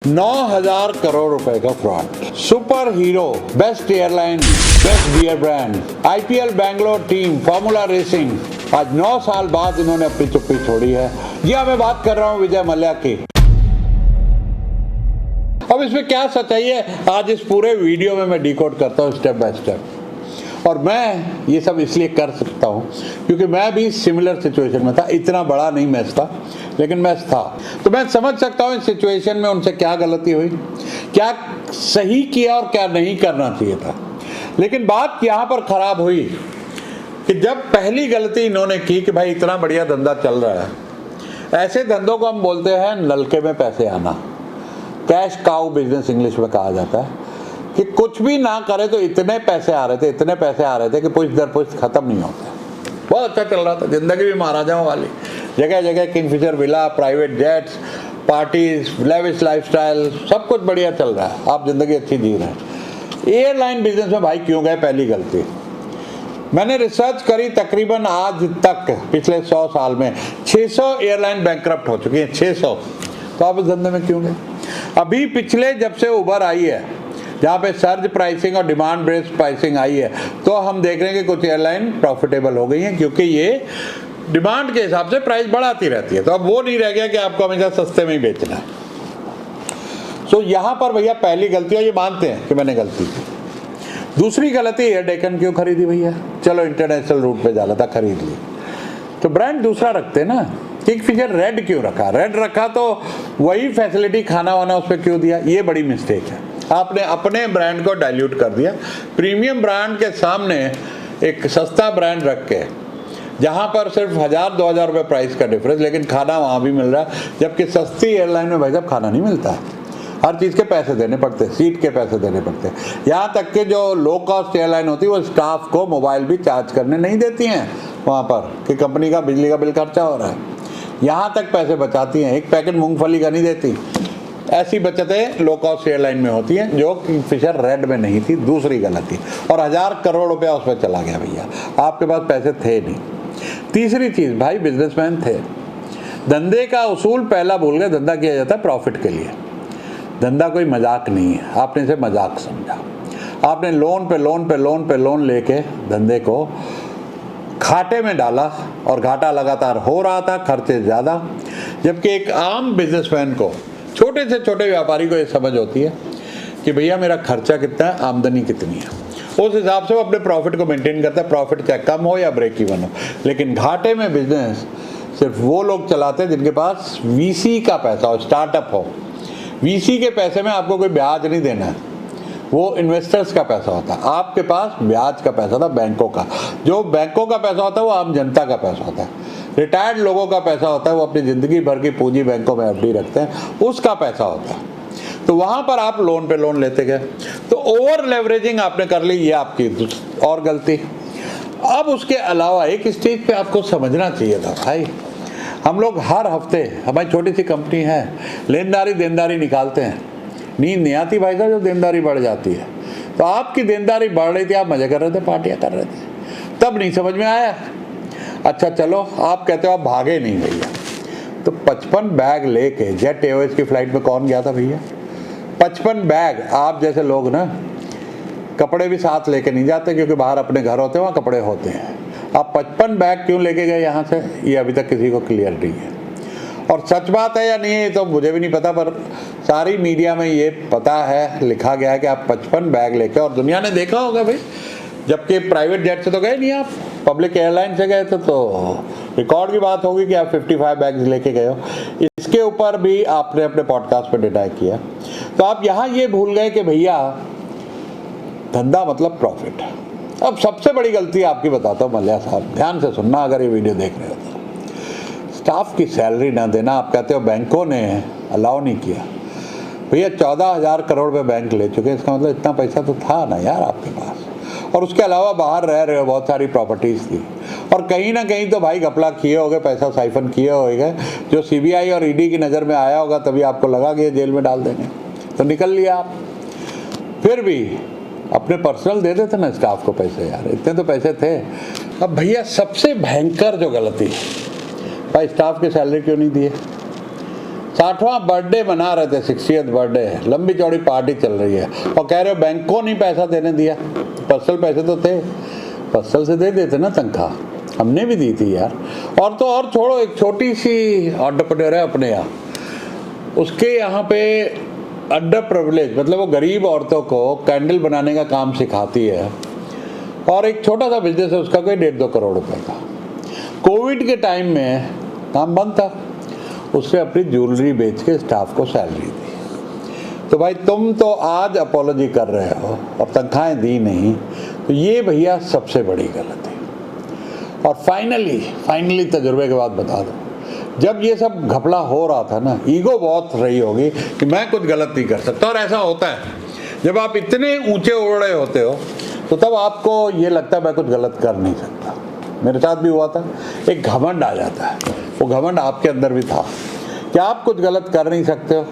9,000 करोड़ रुपए का fraud. Super hero, best airline, best beer brand, IPL Bangalore team, formula racing, आज 9 साल बाद इन्होंने अपनी चुप्पी छोड़ी है। जी हाँ, मैं बात कर रहा हूं विजय मल्ल्या की। अब इसमें क्या सच्चाई है, आज इस पूरे वीडियो में मैं डिकोड करता हूं स्टेप बाय स्टेप। और मैं ये सब इसलिए कर सकता हूं क्योंकि मैं भी सिमिलर सिचुएशन में था। इतना बड़ा नहीं मैच था, लेकिन मैच था, तो मैं समझ सकता हूं इस सिचुएशन में उनसे क्या गलती हुई, क्या सही किया और क्या नहीं करना चाहिए था। लेकिन बात यहां पर खराब हुई कि जब पहली गलती इन्होंने की कि भाई इतना बढ़िया धंधा चल रहा है, ऐसे धंधों को हम बोलते हैं नलके में पैसे आना, कैश काउ बिजनेस इंग्लिश में कहा जाता है, कि कुछ भी ना करे तो इतने पैसे आ रहे थे, इतने पैसे आ रहे थे कि पुष्ट दर पुष्ट खत्म नहीं होता। बहुत अच्छा चल रहा था, जिंदगी भी महाराजाओं वाली, जगह जगह Kingfisher villa, private jets, parties, lavish lifestyle, सब कुछ बढ़िया चल रहा है, आप जिंदगी अच्छी जी रहे हैं। एयरलाइन बिजनेस में भाई क्यों गए? पहली गलती, मैंने रिसर्च करी, तकरीबन आज तक पिछले 100 साल में 600 एयरलाइन बैंकक्रप्ट हो चुकी हैं, 600। तो आप इस धंधे में क्यों गए? अभी पिछले जब से उबर आई है, जहाँ पे सर्ज प्राइसिंग और डिमांड बेस्ड प्राइसिंग आई है, तो हम देख रहे हैं कि कुछ एयरलाइन प्रॉफिटेबल हो गई हैं, क्योंकि ये डिमांड के हिसाब से प्राइस बढ़ाती रहती है। तो अब वो नहीं रह गया कि आपको हमेशा सस्ते में ही बेचना है। तो यहाँ पर भैया पहली गलती है, ये मानते हैं कि मैंने गलती की। दूसरी गलती एयर डेकन क्यों खरीदी भैया? चलो इंटरनेशनल रूट पे जाना था, खरीद ली, तो ब्रांड दूसरा रखते ना। किंगफिशर रेड क्यों रखा? रेड रखा तो वही फैसिलिटी, खाना वाना उस पर क्यों दिया? ये बड़ी मिस्टेक है। आपने अपने ब्रांड को डाइल्यूट कर दिया, प्रीमियम ब्रांड के सामने एक सस्ता ब्रांड रख के, जहां पर सिर्फ 1,000-2,000 रुपये प्राइस का डिफरेंस, लेकिन खाना वहां भी मिल रहा है, जबकि सस्ती एयरलाइन में भाई साहब खाना नहीं मिलता है, हर चीज़ के पैसे देने पड़ते, सीट के पैसे देने पड़ते। यहाँ तक कि जो लो कॉस्ट एयरलाइन होती है वो स्टाफ को मोबाइल भी चार्ज करने नहीं देती हैं वहाँ पर, कि कंपनी का बिजली का बिल खर्चा हो रहा है। यहाँ तक पैसे बचाती हैं, एक पैकेट मूंगफली का नहीं देती। ऐसी बचतें लो कॉस्ट एयरलाइन में होती हैं, जो किंगफिशर रेड में नहीं थी। दूसरी गलती, और 1,000 करोड़ रुपया उस पर चला गया भैया, आपके पास पैसे थे नहीं। तीसरी चीज़, भाई बिजनेसमैन थे, धंधे का उसूल पहला भूल गए। धंधा किया जाता है प्रॉफिट के लिए, धंधा कोई मजाक नहीं है। आपने इसे मजाक समझा, आपने लोन पे लोन पे लोन पे लोन लेके धंधे को घाटे में डाला, और घाटा लगातार हो रहा था, खर्चे ज़्यादा। जबकि एक आम बिजनेसमैन को, छोटे से छोटे व्यापारी को ये समझ होती है कि भैया मेरा खर्चा कितना है, आमदनी कितनी है, उस हिसाब से वो अपने प्रॉफिट को मेंटेन करता है, प्रॉफिट चाहे कम हो या ब्रेक इवन हो। लेकिन घाटे में बिजनेस सिर्फ वो लोग चलाते हैं जिनके पास वीसी का पैसा हो, स्टार्टअप हो। वीसी के पैसे में आपको कोई ब्याज नहीं देना है, वो इन्वेस्टर्स का पैसा होता है। आपके पास ब्याज का पैसा था बैंकों का, जो बैंकों का पैसा होता है वो आम जनता का पैसा होता है, रिटायर्ड लोगों का पैसा होता है, वो अपनी ज़िंदगी भर की पूंजी बैंकों में एफडी रखते हैं, उसका पैसा होता है। तो वहाँ पर आप लोन पे लोन लेते गए, तो ओवर लेवरेजिंग आपने कर ली, ये आपकी और गलती। अब उसके अलावा एक स्टेज पे आपको समझना चाहिए था भाई, हम लोग हर हफ्ते, हमारी छोटी सी कंपनी है, लेनदारी देनदारी निकालते हैं, नींद नहीं आती भाई साहब जब देनदारी बढ़ जाती है। तो आपकी देनदारी बढ़ रही थी, आप मजे कर रहे थे, पार्टियाँ कर रहे थे, तब नहीं समझ में आया। अच्छा चलो, आप कहते हो आप भागे नहीं भैया, तो 55 बैग लेके जेट एयरवेज की फ्लाइट में कौन गया था भैया? 55 बैग। आप जैसे लोग ना कपड़े भी साथ लेके नहीं जाते, क्योंकि बाहर अपने घर होते हैं, वहाँ कपड़े होते हैं। आप 55 बैग क्यों लेके गए यहाँ से, ये अभी तक किसी को क्लियर नहीं है। और सच बात है या नहीं है तो मुझे भी नहीं पता, पर सारी मीडिया में ये पता है, लिखा गया है कि आप 55 बैग लेके, और दुनिया ने देखा होगा भाई, जबकि प्राइवेट जेट से तो गए नहीं, आप पब्लिक एयरलाइन से गए थे, तो रिकॉर्ड की बात होगी कि आप 55 बैग्स लेके गए हो। इसके ऊपर भी आपने अपने पॉडकास्ट पर डिनाई किया। तो आप यहाँ ये भूल गए कि भैया धंधा मतलब प्रॉफिट। अब सबसे बड़ी गलती आपकी बताता हूँ मल्ल्या साहब, ध्यान से सुनना अगर ये वीडियो देख रहे हो तो। स्टाफ की सैलरी ना देना, आप कहते हो बैंकों ने अलाउ नहीं किया। भैया 14,000 करोड़ रुपये बैंक ले चुके हैं, इसका मतलब इतना पैसा तो था ना यार आपके पास, और उसके अलावा बाहर रह रहे हो, बहुत सारी प्रॉपर्टीज़ थी, और कहीं ना कहीं तो भाई घपला किए होगे, पैसा साइफन किए होगे, जो सीबीआई और ईडी की नज़र में आया होगा, तभी आपको लगा कि ये जेल में डाल देंगे, तो निकल लिया आप। फिर भी अपने पर्सनल दे देते ना स्टाफ को पैसे, यार इतने तो पैसे थे। अब भैया सबसे भयंकर जो गलती, भाई स्टाफ की सैलरी क्यों नहीं दिए? 60वां बर्थडे मना रहे थे, 60th बर्थडे, लंबी चौड़ी पार्टी चल रही है और कह रहे हो बैंक को नहीं पैसा देने दिया। पर्सनल पैसे तो थे, पर्सनल से दे देते ना तनख्वाह, हमने भी दी थी यार। और तो और छोड़ो, एक छोटी सी एंटरप्रेन्योर है अपने यहाँ, उसके यहाँ पे अंडर प्रिविलेज मतलब वो गरीब औरतों को कैंडल बनाने का काम सिखाती है और एक छोटा सा बिजनेस है उसका, कोई 1.5-2 करोड़ रुपए का। कोविड के टाइम में काम बंद था, उसने अपनी ज्वेलरी बेच के स्टाफ को सैलरी दी। तो भाई तुम तो आज अपॉलॉजी कर रहे हो और तनख्वाहें दी नहीं, तो ये भैया सबसे बड़ी गलती। और फाइनली तजुर्बे के बाद बता दो, जब ये सब घपला हो रहा था ना, ईगो बहुत रही होगी कि मैं कुछ गलत नहीं कर सकता। और ऐसा होता है जब आप इतने ऊंचे उड़ रहे होते हो तो तब आपको ये लगता है मैं कुछ गलत कर नहीं सकता। मेरे साथ भी हुआ था, एक घमंड आ जाता है, वो घमंड आपके अंदर भी था कि आप कुछ गलत कर नहीं सकते हो।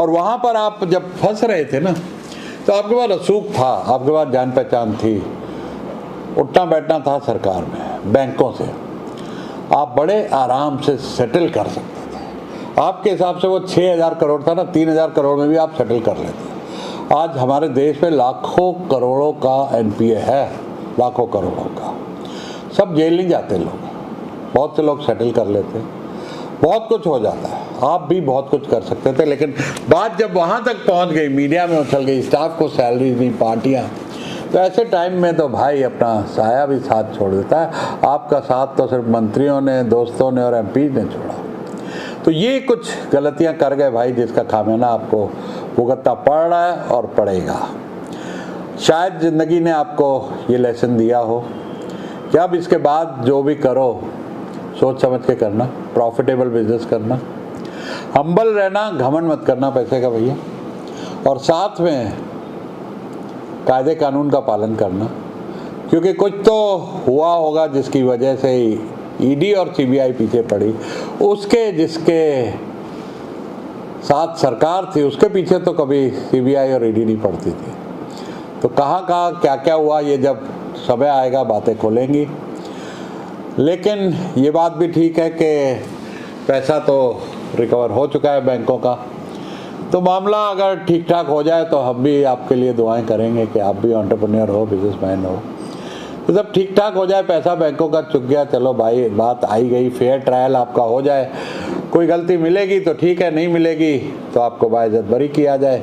और वहाँ पर आप जब फंस रहे थे ना, तो आपके पास रसूख था, आपके पास जान पहचान थी, उठना बैठना था सरकार में, बैंकों से आप बड़े आराम से सेटल कर सकते थे। आपके हिसाब से वो 6,000 करोड़ था ना, 3,000 करोड़ में भी आप सेटल कर लेते। आज हमारे देश में लाखों करोड़ों का एनपीए है, लाखों करोड़ों का। सब जेल नहीं जाते लोग, बहुत से लोग सेटल कर लेते, बहुत कुछ हो जाता है। आप भी बहुत कुछ कर सकते थे, लेकिन बात जब वहाँ तक पहुँच गई, मीडिया में उछल गई, स्टाफ को सैलरी दी, पार्टियाँ, तो ऐसे टाइम में तो भाई अपना साया भी साथ छोड़ देता है। आपका साथ तो सिर्फ मंत्रियों ने, दोस्तों ने और एमपी ने छोड़ा। तो ये कुछ गलतियां कर गए भाई, जिसका खामियाना आपको भुगतना पड़ रहा है और पड़ेगा। शायद ज़िंदगी ने आपको ये लेसन दिया हो कि अब इसके बाद जो भी करो सोच समझ के करना, प्रॉफिटेबल बिजनेस करना, हम्बल रहना, घमंड मत करना पैसे का भैया, और साथ में कायदे कानून का पालन करना, क्योंकि कुछ तो हुआ होगा जिसकी वजह से ईडी और सीबीआई पीछे पड़ी। उसके जिसके साथ सरकार थी उसके पीछे तो कभी सीबीआई और ईडी नहीं पड़ती थी। तो कहाँ क्या क्या हुआ, ये जब समय आएगा बातें खोलेंगी। लेकिन ये बात भी ठीक है कि पैसा तो रिकवर हो चुका है बैंकों का, तो मामला अगर ठीक ठाक हो जाए तो हम भी आपके लिए दुआएं करेंगे कि आप भी एंटरप्रेन्योर हो, बिजनेसमैन हो। तो जब ठीक ठाक हो जाए, पैसा बैंकों का चुक गया, चलो भाई बात आई गई, फेयर ट्रायल आपका हो जाए, कोई गलती मिलेगी तो ठीक है, नहीं मिलेगी तो आपको बाइज्जत बरी किया जाए।